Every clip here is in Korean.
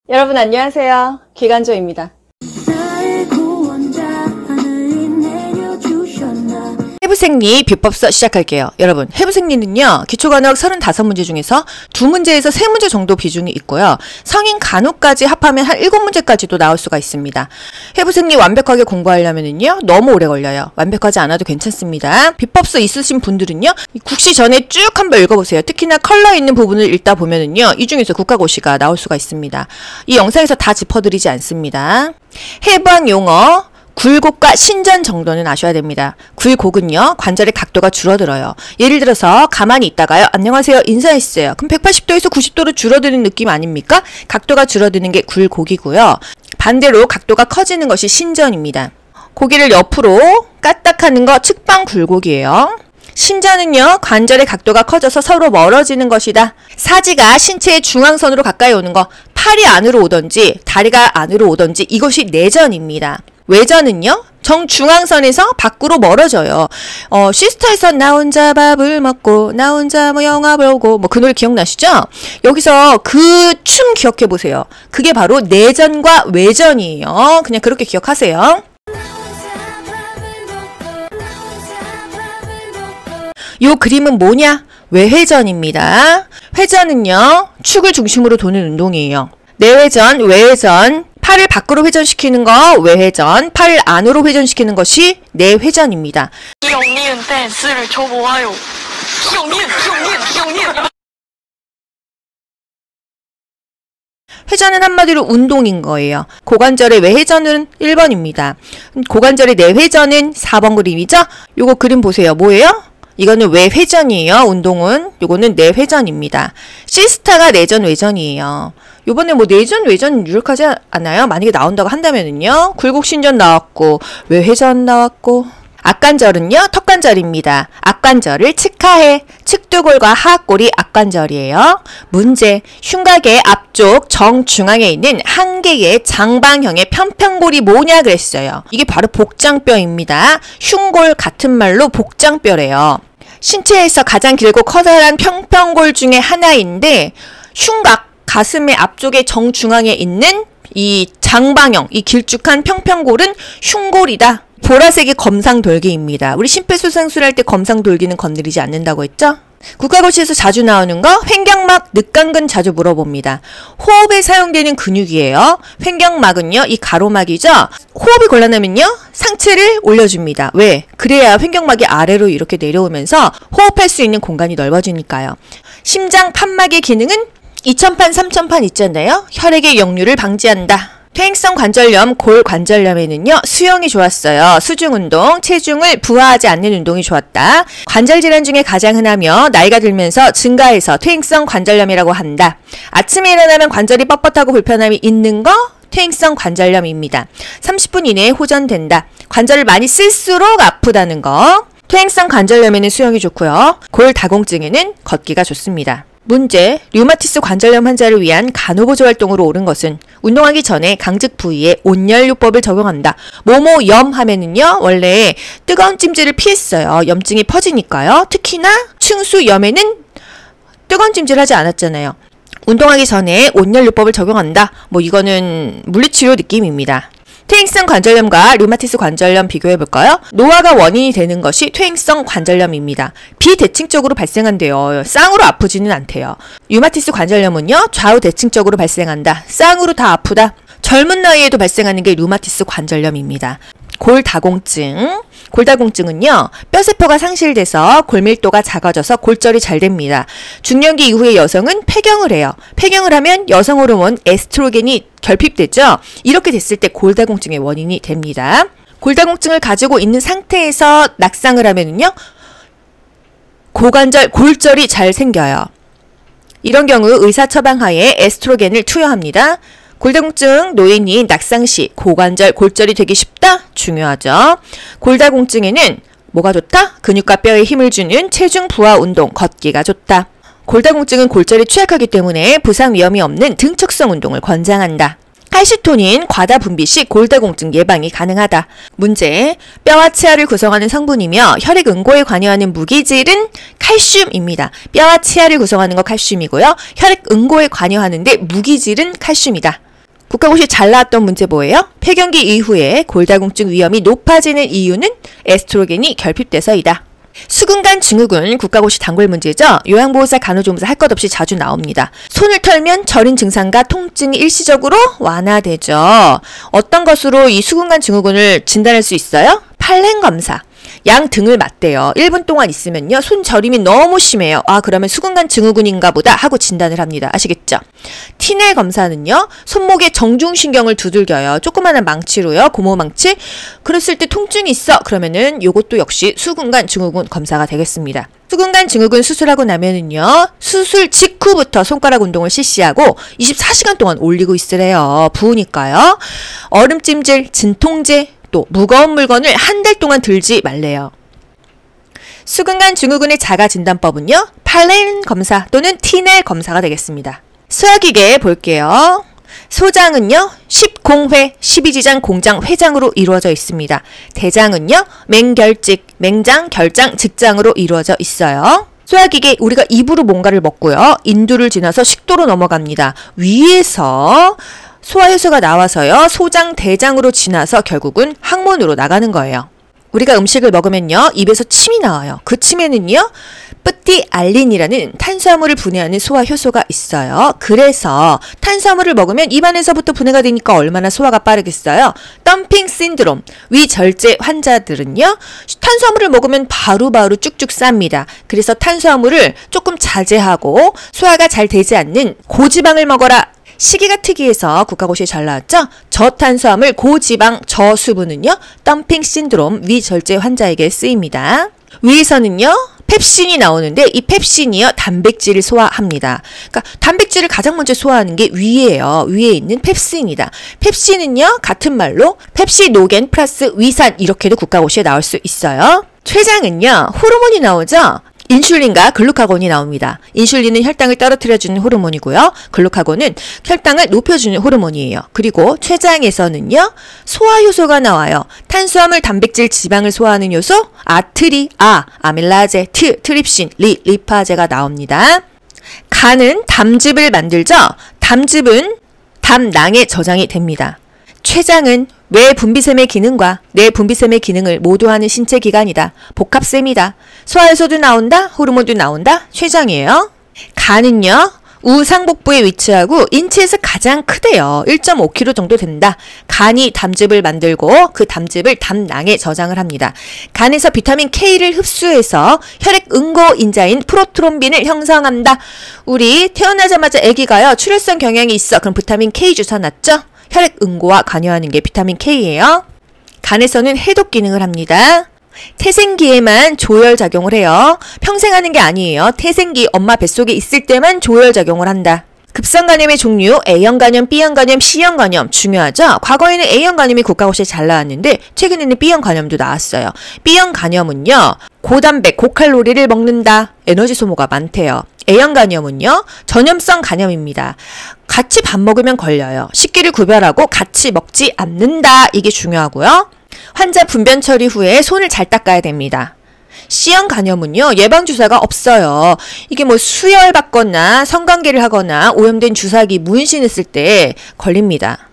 여러분 안녕하세요. 기관조입니다. 해부생리 비법서 시작할게요. 여러분, 해부생리는요, 기초간호학 35문제 중에서 2문제에서 3문제 정도 비중이 있고요. 성인 간호까지 합하면 한 7문제까지도 나올 수가 있습니다. 해부생리 완벽하게 공부하려면은요, 너무 오래 걸려요. 완벽하지 않아도 괜찮습니다. 비법서 있으신 분들은요, 국시 전에 쭉 한번 읽어보세요. 특히나 컬러 있는 부분을 읽다 보면은요, 이 중에서 국가고시가 나올 수가 있습니다. 이 영상에서 다 짚어드리지 않습니다. 해부학 용어, 굴곡과 신전 정도는 아셔야 됩니다. 굴곡은요, 관절의 각도가 줄어들어요. 예를 들어서 가만히 있다가요, 안녕하세요 인사했어요. 그럼 180도에서 90도로 줄어드는 느낌 아닙니까? 각도가 줄어드는 게 굴곡이고요. 반대로 각도가 커지는 것이 신전입니다. 고개를 옆으로 까딱하는 거 측방 굴곡이에요. 신전은요, 관절의 각도가 커져서 서로 멀어지는 것이다. 사지가 신체의 중앙선으로 가까이 오는 거, 팔이 안으로 오던지 다리가 안으로 오던지 이것이 내전입니다. 외전은요, 정중앙선에서 밖으로 멀어져요. 시스터에서 나 혼자 밥을 먹고 나 혼자 뭐 영화 보고 뭐 그 노래 기억나시죠? 여기서 그 춤 기억해 보세요. 그게 바로 내전과 외전이에요. 그냥 그렇게 기억하세요. 요 그림은 뭐냐? 외회전입니다. 회전은요, 축을 중심으로 도는 운동이에요. 내회전, 외회전, 팔을 밖으로 회전시키는 거 외회전, 팔을 안으로 회전시키는 것이 내회전입니다. 회전은 한마디로 운동인 거예요. 고관절의 외회전은 1번입니다. 고관절의 내회전은 4번 그림이죠? 요거 그림 보세요. 뭐예요? 이거는 외회전이에요. 운동은. 요거는 내회전입니다. 시스타가 내전, 외전이에요. 요번에 뭐 내전, 외전 유력하지 않아요? 만약에 나온다고 한다면은요. 굴곡신전 나왔고, 외회전 나왔고. 앞관절은요, 턱관절입니다. 앞관절을 측하해. 측두골과 하악골이 앞관절이에요. 문제, 흉곽의 앞쪽 정중앙에 있는 한 개의 장방형의 편평골이 뭐냐 그랬어요. 이게 바로 복장뼈입니다. 흉골 같은 말로 복장뼈래요. 신체에서 가장 길고 커다란 평평골 중에 하나인데, 흉곽, 가슴의 앞쪽에 정중앙에 있는 이 장방형, 이 길쭉한 평평골은 흉골이다. 보라색이 검상돌기입니다. 우리 심폐소생술 할 때 검상돌기는 건드리지 않는다고 했죠? 국가고시에서 자주 나오는 거, 횡격막, 늑간근 자주 물어봅니다. 호흡에 사용되는 근육이에요. 횡격막은요, 이 가로막이죠? 호흡이 곤란하면요, 상체를 올려줍니다. 왜? 그래야 횡격막이 아래로 이렇게 내려오면서 호흡할 수 있는 공간이 넓어지니까요. 심장 판막의 기능은 2천판, 3천판 있잖아요. 혈액의 역류를 방지한다. 퇴행성 관절염, 골관절염에는요, 수영이 좋았어요. 수중운동, 체중을 부하하지 않는 운동이 좋았다. 관절질환 중에 가장 흔하며 나이가 들면서 증가해서 퇴행성 관절염이라고 한다. 아침에 일어나면 관절이 뻣뻣하고 불편함이 있는 거, 퇴행성 관절염입니다. 30분 이내에 호전된다. 관절을 많이 쓸수록 아프다는 거. 퇴행성 관절염에는 수영이 좋고요. 골다공증에는 걷기가 좋습니다. 문제, 류마티스 관절염 환자를 위한 간호보조 활동으로 옳은 것은 운동하기 전에 강직 부위에 온열요법을 적용한다. 뭐뭐염 하면은요, 원래 뜨거운 찜질을 피했어요. 염증이 퍼지니까요. 특히나 층수염에는 뜨거운 찜질 하지 않았잖아요. 운동하기 전에 온열요법을 적용한다. 뭐 이거는 물리치료 느낌입니다. 퇴행성 관절염과 류마티스 관절염 비교해볼까요? 노화가 원인이 되는 것이 퇴행성 관절염입니다. 비대칭적으로 발생한대요. 쌍으로 아프지는 않대요. 류마티스 관절염은요, 좌우 대칭적으로 발생한다. 쌍으로 다 아프다. 젊은 나이에도 발생하는 게 류마티스 관절염입니다. 골다공증. 골다공증은요, 뼈세포가 상실돼서 골밀도가 작아져서 골절이 잘 됩니다. 중년기 이후의 여성은 폐경을 해요. 폐경을 하면 여성 호르몬 에스트로겐이 결핍되죠. 이렇게 됐을 때 골다공증의 원인이 됩니다. 골다공증을 가지고 있는 상태에서 낙상을 하면은요, 고관절, 골절이 잘 생겨요. 이런 경우 의사 처방하에 에스트로겐을 투여합니다. 골다공증 노인이 낙상 시 고관절, 골절이 되기 쉽다? 중요하죠. 골다공증에는 뭐가 좋다? 근육과 뼈에 힘을 주는 체중 부하 운동, 걷기가 좋다. 골다공증은 골절이 취약하기 때문에 부상 위험이 없는 등척성 운동을 권장한다. 칼시토닌 과다 분비 시 골다공증 예방이 가능하다. 문제, 뼈와 치아를 구성하는 성분이며 혈액 응고에 관여하는 무기질은 칼슘입니다. 뼈와 치아를 구성하는 거 칼슘이고요. 혈액 응고에 관여하는데 무기질은 칼슘이다. 국가고시 잘 나왔던 문제 뭐예요? 폐경기 이후에 골다공증 위험이 높아지는 이유는 에스트로겐이 결핍돼서이다. 수근간 증후군 국가고시 단골 문제죠. 요양보호사 간호조무사 할 것 없이 자주 나옵니다. 손을 털면 저린 증상과 통증이 일시적으로 완화되죠. 어떤 것으로 이 수근간 증후군을 진단할 수 있어요? 팔렌 검사. 양 등을 맞대요. 1분 동안 있으면요. 손 저림이 너무 심해요. 아, 그러면 수근간 증후군인가 보다 하고 진단을 합니다. 아시겠죠? 티넬 검사는요. 손목에 정중신경을 두들겨요. 조그마한 망치로요. 고무망치. 그랬을 때 통증이 있어. 그러면은 요것도 역시 수근간 증후군 검사가 되겠습니다. 수근간 증후군 수술하고 나면은요. 수술 직후부터 손가락 운동을 실시하고 24시간 동안 올리고 있으래요. 부으니까요. 얼음찜질, 진통제, 또 무거운 물건을 한 달 동안 들지 말래요. 수근간 증후군의 자가 진단법은요. 팔렌 검사 또는 티넬 검사가 되겠습니다. 소화기계 볼게요. 소장은요. 10공회, 12지장 공장 회장으로 이루어져 있습니다. 대장은요. 맹결직, 맹장, 결장, 직장으로 이루어져 있어요. 소화기계 우리가 입으로 뭔가를 먹고요. 인두를 지나서 식도로 넘어갑니다. 위에서 소화효소가 나와서요. 소장, 대장으로 지나서 결국은 항문으로 나가는 거예요. 우리가 음식을 먹으면요. 입에서 침이 나와요. 그 침에는요. 뿌띠알린이라는 탄수화물을 분해하는 소화효소가 있어요. 그래서 탄수화물을 먹으면 입안에서부터 분해가 되니까 얼마나 소화가 빠르겠어요. 덤핑 신드롬, 위절제 환자들은요. 탄수화물을 먹으면 바로바로 쭉쭉 쌉니다. 그래서 탄수화물을 조금 자제하고 소화가 잘 되지 않는 고지방을 먹어라. 시기가 특이해서 국가고시에 잘 나왔죠? 저탄수화물, 고지방, 저수분은요. 덤핑 신드롬, 위절제 환자에게 쓰입니다. 위에서는요. 펩신이 나오는데 이 펩신이요. 단백질을 소화합니다. 그러니까 단백질을 가장 먼저 소화하는 게 위에요. 위에 있는 펩신이다. 펩신은요. 같은 말로 펩시노겐 플러스 위산 이렇게도 국가고시에 나올 수 있어요. 췌장은요. 호르몬이 나오죠? 인슐린과 글루카곤이 나옵니다. 인슐린은 혈당을 떨어뜨려주는 호르몬이고요. 글루카곤은 혈당을 높여주는 호르몬이에요. 그리고 췌장에서는요. 소화효소가 나와요. 탄수화물, 단백질, 지방을 소화하는 효소 아트리, 아밀라제, 트립신, 리파제가 나옵니다. 간은 담즙을 만들죠. 담즙은 담낭에 저장이 됩니다. 췌장은 외분비샘의 기능과 내분비샘의 기능을 모두 하는 신체 기관이다. 복합셈이다. 소화효소도 나온다. 호르몬도 나온다. 췌장이에요. 간은요. 우상복부에 위치하고 인체에서 가장 크대요. 1.5kg 정도 된다. 간이 담즙을 만들고 그 담즙을 담낭에 저장을 합니다. 간에서 비타민 K를 흡수해서 혈액 응고인자인 프로트롬빈을 형성한다. 우리 태어나자마자 아기가요. 출혈성 경향이 있어. 그럼 비타민 K 주사 놨죠? 혈액 응고와 관여하는 게 비타민 K예요. 간에서는 해독 기능을 합니다. 태생기에만 조혈작용을 해요. 평생 하는 게 아니에요. 태생기 엄마 뱃속에 있을 때만 조혈작용을 한다. 급성간염의 종류 A형 간염, B형 간염, C형 간염 중요하죠. 과거에는 A형 간염이 국가고시에 잘 나왔는데 최근에는 B형 간염도 나왔어요. B형 간염은요. 고단백, 고칼로리를 먹는다. 에너지 소모가 많대요. A형 간염은요. 전염성 간염입니다. 같이 밥 먹으면 걸려요. 식기를 구별하고 같이 먹지 않는다. 이게 중요하고요. 환자 분변 처리 후에 손을 잘 닦아야 됩니다. C형 간염은요. 예방주사가 없어요. 이게 뭐 수혈받거나 성관계를 하거나 오염된 주사기 문신했을 때 걸립니다.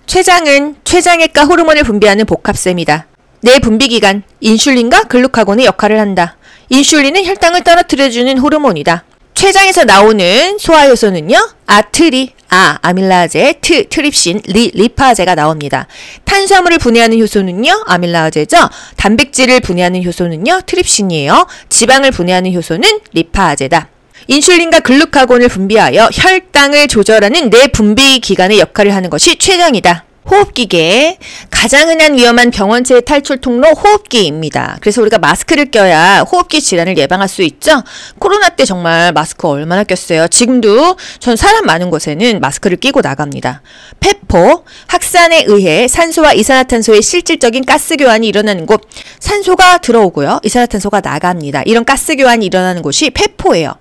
췌장은 췌장액과 호르몬을 분비하는 복합셈이다. 내 분비기관 인슐린과 글루카곤의 역할을 한다. 인슐린은 혈당을 떨어뜨려주는 호르몬이다. 췌장에서 나오는 소화효소는요. 아트리, 아밀라제, 트립신, 리파제가 나옵니다. 탄수화물을 분해하는 효소는요. 아밀라제죠. 단백질을 분해하는 효소는요. 트립신이에요. 지방을 분해하는 효소는 리파제다. 인슐린과 글루카곤을 분비하여 혈당을 조절하는 내분비 기관의 역할을 하는 것이 췌장이다. 호흡기계, 가장 흔한 위험한 병원체의 탈출 통로 호흡기입니다. 그래서 우리가 마스크를 껴야 호흡기 질환을 예방할 수 있죠. 코로나 때 정말 마스크 얼마나 꼈어요. 지금도 전 사람 많은 곳에는 마스크를 끼고 나갑니다. 폐포, 확산에 의해 산소와 이산화탄소의 실질적인 가스 교환이 일어나는 곳, 산소가 들어오고요. 이산화탄소가 나갑니다. 이런 가스 교환이 일어나는 곳이 폐포예요.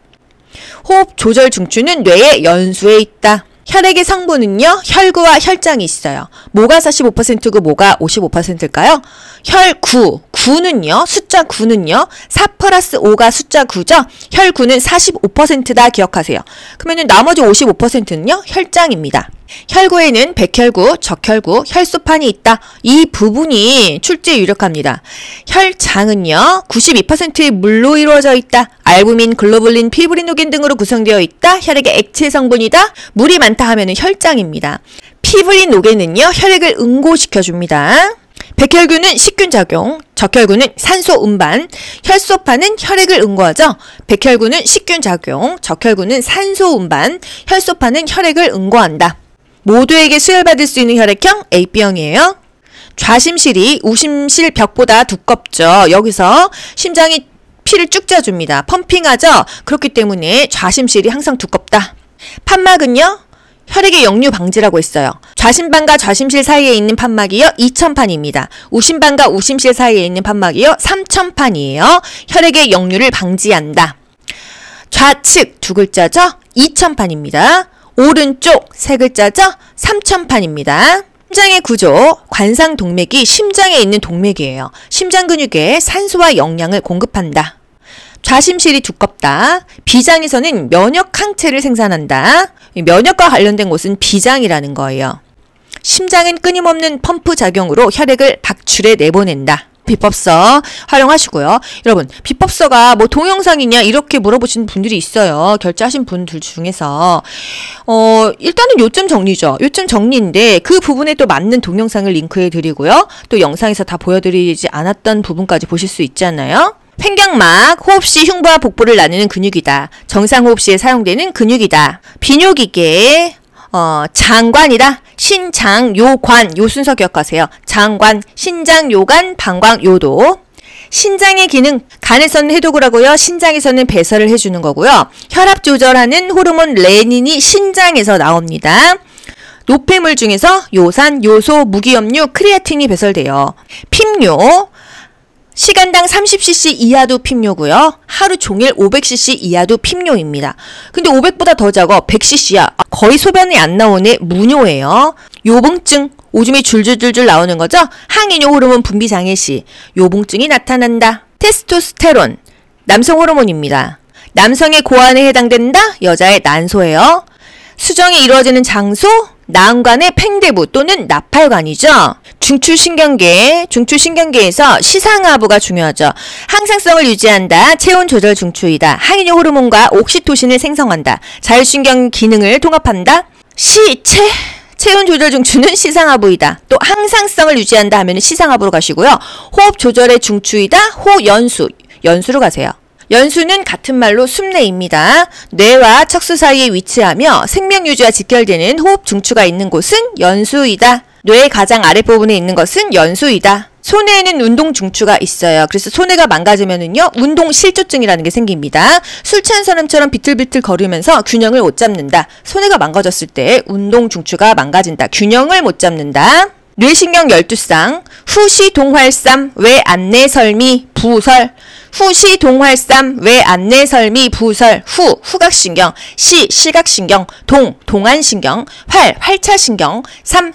호흡 조절 중추는 뇌의 연수에 있다. 혈액의 성분은요. 혈구와 혈장이 있어요. 뭐가 45%고 뭐가 55%일까요? 혈구, 구는요. 숫자 9는요. 4 플러스 5가 숫자 9죠. 혈구는 45%다 기억하세요. 그러면 나머지 55%는요. 혈장입니다. 혈구에는 백혈구, 적혈구, 혈소판이 있다. 이 부분이 출제에 유력합니다. 혈장은요, 92%의 물로 이루어져 있다. 알부민, 글로불린, 피브리노겐 등으로 구성되어 있다. 혈액의 액체 성분이다. 물이 많다 하면은 혈장입니다. 피브리노겐은요, 혈액을 응고시켜줍니다. 백혈구는 식균작용, 적혈구는 산소 운반, 혈소판은 혈액을 응고하죠. 백혈구는 식균작용, 적혈구는 산소 운반, 혈소판은 혈액을 응고한다. 모두에게 수혈받을 수 있는 혈액형 AB형이에요. 좌심실이 우심실 벽보다 두껍죠. 여기서 심장이 피를 쭉 짜줍니다. 펌핑하죠. 그렇기 때문에 좌심실이 항상 두껍다. 판막은요, 혈액의 역류 방지라고 했어요. 좌심판과 좌심실 사이에 있는 판막이요, 2000판입니다. 우심판과 우심실 사이에 있는 판막이요, 3000판이에요. 혈액의 역류를 방지한다. 좌측 두 글자죠? 2000판입니다. 오른쪽 세 글자죠? 3000판입니다. 심장의 구조, 관상동맥이 심장에 있는 동맥이에요. 심장 근육에 산소와 영양을 공급한다. 좌심실이 두껍다. 비장에서는 면역 항체를 생산한다. 면역과 관련된 곳은 비장이라는 거예요. 심장은 끊임없는 펌프 작용으로 혈액을 박출해 내보낸다. 비법서 활용하시고요. 여러분, 비법서가 뭐 동영상이냐 이렇게 물어보시는 분들이 있어요. 결제하신 분들 중에서. 일단은 요점 정리죠. 요점 정리인데 그 부분에 또 맞는 동영상을 링크해 드리고요. 또 영상에서 다 보여드리지 않았던 부분까지 보실 수 있잖아요. 횡격막, 호흡 시 흉부와 복부를 나누는 근육이다. 정상 호흡 시에 사용되는 근육이다. 비뇨기계, 장관이다. 신장요관, 요 순서 기억하세요. 장관, 신장요관, 방광, 요도. 신장의 기능, 간에서는 해독을 하고요. 신장에서는 배설을 해주는 거고요. 혈압 조절하는 호르몬 레닌이 신장에서 나옵니다. 노폐물 중에서 요산, 요소, 무기염류, 크레아틴이 배설돼요. 핍뇨, 시간당 30cc 이하도 핍뇨고요. 하루 종일 500cc 이하도 핍뇨입니다. 근데 500보다 더 작아 100cc야. 거의 소변이 안 나오네. 무뇨예요. 요봉증, 오줌이 줄줄줄줄 나오는 거죠. 항이뇨 호르몬 분비 장애 시 요봉증이 나타난다. 테스토스테론, 남성 호르몬입니다. 남성의 고환에 해당된다. 여자의 난소예요. 수정이 이루어지는 장소, 나은관의 팽대부 또는 나팔관이죠. 중추신경계에서 시상하부가 중요하죠. 항상성을 유지한다. 체온 조절 중추이다. 항이뇨 호르몬과 옥시토신을 생성한다. 자율신경 기능을 통합한다. 체온 조절 중추는 시상하부이다. 또 항상성을 유지한다 하면 시상하부로 가시고요. 호흡 조절의 중추이다. 연수로 가세요. 연수는 같은 말로 숨내입니다. 뇌와 척수 사이에 위치하며 생명 유지와 직결되는 호흡 중추가 있는 곳은 연수이다. 뇌의 가장 아랫부분에 있는 것은 연수이다. 손에는 운동 중추가 있어요. 그래서 손해가 망가지면은요, 운동 실조증이라는 게 생깁니다. 술 취한 사람처럼 비틀비틀 거리면서 균형을 못 잡는다. 손해가 망가졌을 때 운동 중추가 망가진다. 균형을 못 잡는다. 뇌신경 12쌍, 후시 동활삼, 외안내설미, 부설. 후시 동활삼, 외안내설미, 부설. 후각신경, 시각신경, 동안신경, 활차신경,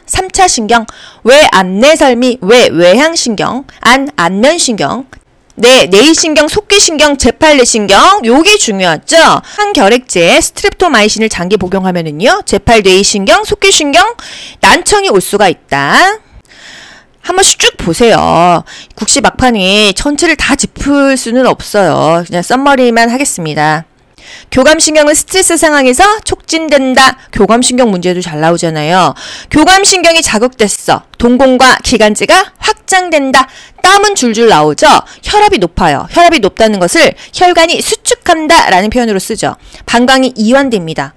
삼차신경, 외안내설미, 외향신경, 안면신경, 내의신경, 속귀신경, 제8뇌신경, 요게 중요하죠. 항결핵제 스트랩토마이신을 장기 복용하면은요, 제8뇌의신경, 속귀신경, 난청이 올 수가 있다. 한 번씩 쭉 보세요. 국시 막판에 전체를 다 짚을 수는 없어요. 그냥 썸머리만 하겠습니다. 교감신경은 스트레스 상황에서 촉진된다. 교감신경 문제도 잘 나오잖아요. 교감신경이 자극됐어. 동공과 기관지가 확장된다. 땀은 줄줄 나오죠. 혈압이 높아요. 혈압이 높다는 것을 혈관이 수축한다 라는 표현으로 쓰죠. 방광이 이완됩니다.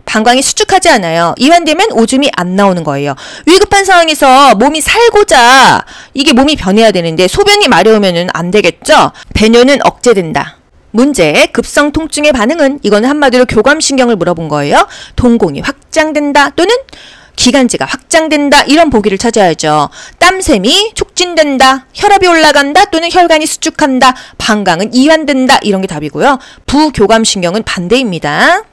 방광이 수축하지 않아요. 이완되면 오줌이 안 나오는 거예요. 위급한 상황에서 몸이 살고자 이게 몸이 변해야 되는데 소변이 마려우면 안 되겠죠. 배뇨는 억제된다. 문제, 급성 통증의 반응은? 이거는 한마디로 교감신경을 물어본 거예요. 동공이 확장된다 또는 기관지가 확장된다. 이런 보기를 찾아야죠. 땀샘이 촉진된다. 혈압이 올라간다 또는 혈관이 수축한다. 방광은 이완된다. 이런 게 답이고요. 부교감신경은 반대입니다.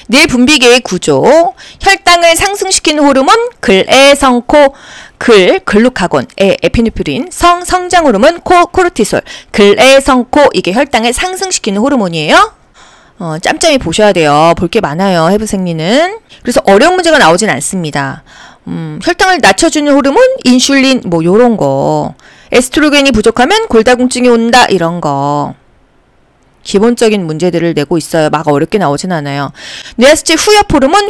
뇌 분비계의 구조, 혈당을 상승시키는 호르몬, 글에성코, 글루카곤, 에피네프린, 성장 호르몬, 코르티솔, 글에성코, 이게 혈당을 상승시키는 호르몬이에요. 짬짬이 보셔야 돼요. 볼 게 많아요, 해부생리는. 그래서 어려운 문제가 나오진 않습니다. 혈당을 낮춰주는 호르몬, 인슐린, 뭐 요런 거. 에스트로겐이 부족하면 골다공증이 온다, 이런 거. 기본적인 문제들을 내고 있어요. 막 어렵게 나오진 않아요. 뇌하수체 후엽 호르몬,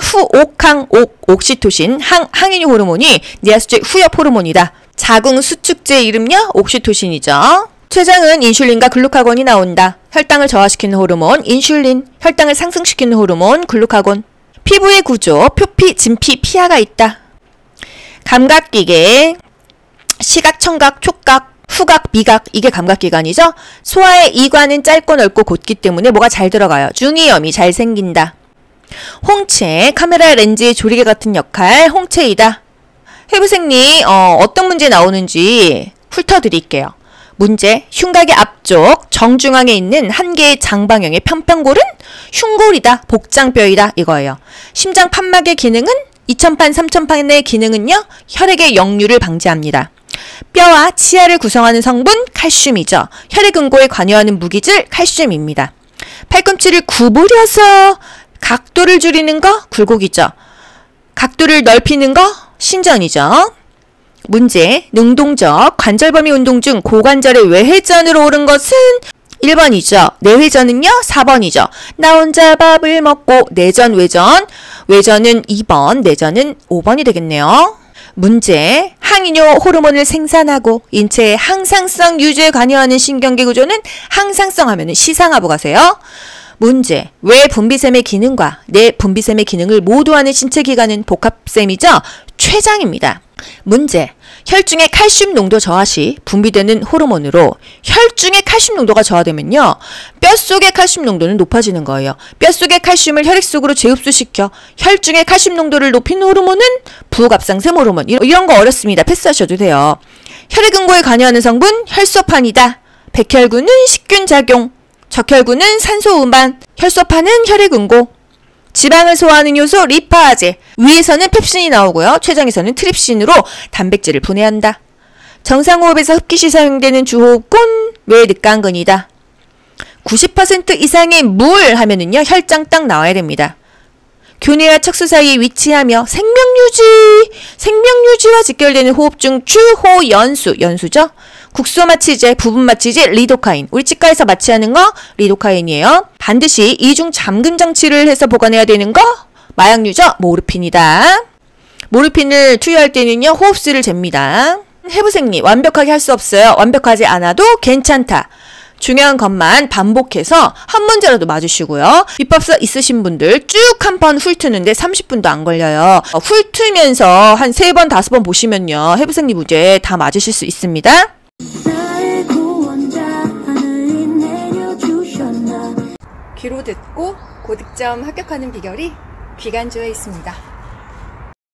옥시토신, 항인유 호르몬이 뇌하수체 후엽 호르몬이다. 자궁 수축제 이름요? 옥시토신이죠. 췌장은 인슐린과 글루카곤이 나온다. 혈당을 저하시키는 호르몬, 인슐린. 혈당을 상승시키는 호르몬, 글루카곤. 피부의 구조, 표피, 진피, 피하가 있다. 감각기계, 시각, 청각, 촉각, 후각, 미각, 이게 감각기관이죠. 소화의 이관은 짧고 넓고 곧기 때문에 뭐가 잘 들어가요. 중이염이 잘 생긴다. 홍채, 카메라 렌즈의 조리개 같은 역할, 홍채이다. 해부생리 어떤 문제 나오는지 훑어드릴게요. 문제, 흉곽의 앞쪽 정중앙에 있는 한 개의 장방형의 편평골은 흉골이다, 복장뼈이다, 이거예요. 심장 판막의 기능은 2000판, 3000판의 기능은요, 혈액의 역류를 방지합니다. 뼈와 치아를 구성하는 성분 칼슘이죠. 혈액 응고에 관여하는 무기질 칼슘입니다. 팔꿈치를 구부려서 각도를 줄이는 거 굴곡이죠. 각도를 넓히는 거 신전이죠. 문제, 능동적 관절범위 운동 중 고관절의 외회전으로 오른 것은 1번이죠. 내회전은요? 4번이죠. 나 혼자 밥을 먹고 내전, 외전. 외전은 2번, 내전은 5번이 되겠네요. 문제, 항인효 호르몬을 생산하고 인체의 항상성 유지에 관여하는 신경계 구조는 항상성 하면은 시상하고 가세요. 문제, 외 분비샘의 기능과 내 분비샘의 기능을 모두 하는 신체 기관은 복합샘이죠. 췌장입니다. 문제, 혈중의 칼슘 농도 저하 시 분비되는 호르몬으로 혈중의 칼슘 농도가 저하되면요, 뼛속의 칼슘 농도는 높아지는 거예요. 뼛속의 칼슘을 혈액 속으로 재흡수시켜 혈중의 칼슘 농도를 높이는 호르몬은 부갑상샘 호르몬. 이런 거 어렵습니다. 패스하셔도 돼요. 혈액 응고에 관여하는 성분 혈소판이다. 백혈구는 식균 작용, 적혈구는 산소 운반, 혈소판은 혈액 응고. 지방을 소화하는 요소 리파제. 위에서는 펩신이 나오고요. 췌장에서는 트립신으로 단백질을 분해한다. 정상호흡에서 흡기 시 사용되는 주호흡곤 외늑강근이다. 90% 이상의 물 하면은요, 혈장 딱 나와야 됩니다. 교내와 척수 사이에 위치하며 생명유지와 직결되는 호흡 중 연수죠. 국소 마취제, 부분 마취제, 리도카인. 우리 치과에서 마취하는 거 리도카인이에요. 반드시 이중 잠금 장치를 해서 보관해야 되는 거 마약류죠. 모르핀이다. 모르핀을 투여할 때는요, 호흡수를 잽니다. 해부생리 완벽하게 할 수 없어요. 완벽하지 않아도 괜찮다. 중요한 것만 반복해서 한 문제라도 맞으시고요. 비법서 있으신 분들 쭉 한 번 훑는데 30분도 안 걸려요. 훑으면서 한 3번, 5번 보시면요, 해부생리 문제 다 맞으실 수 있습니다. 귀로 듣고 고득점 합격하는 비결이 귀간주에 있습니다.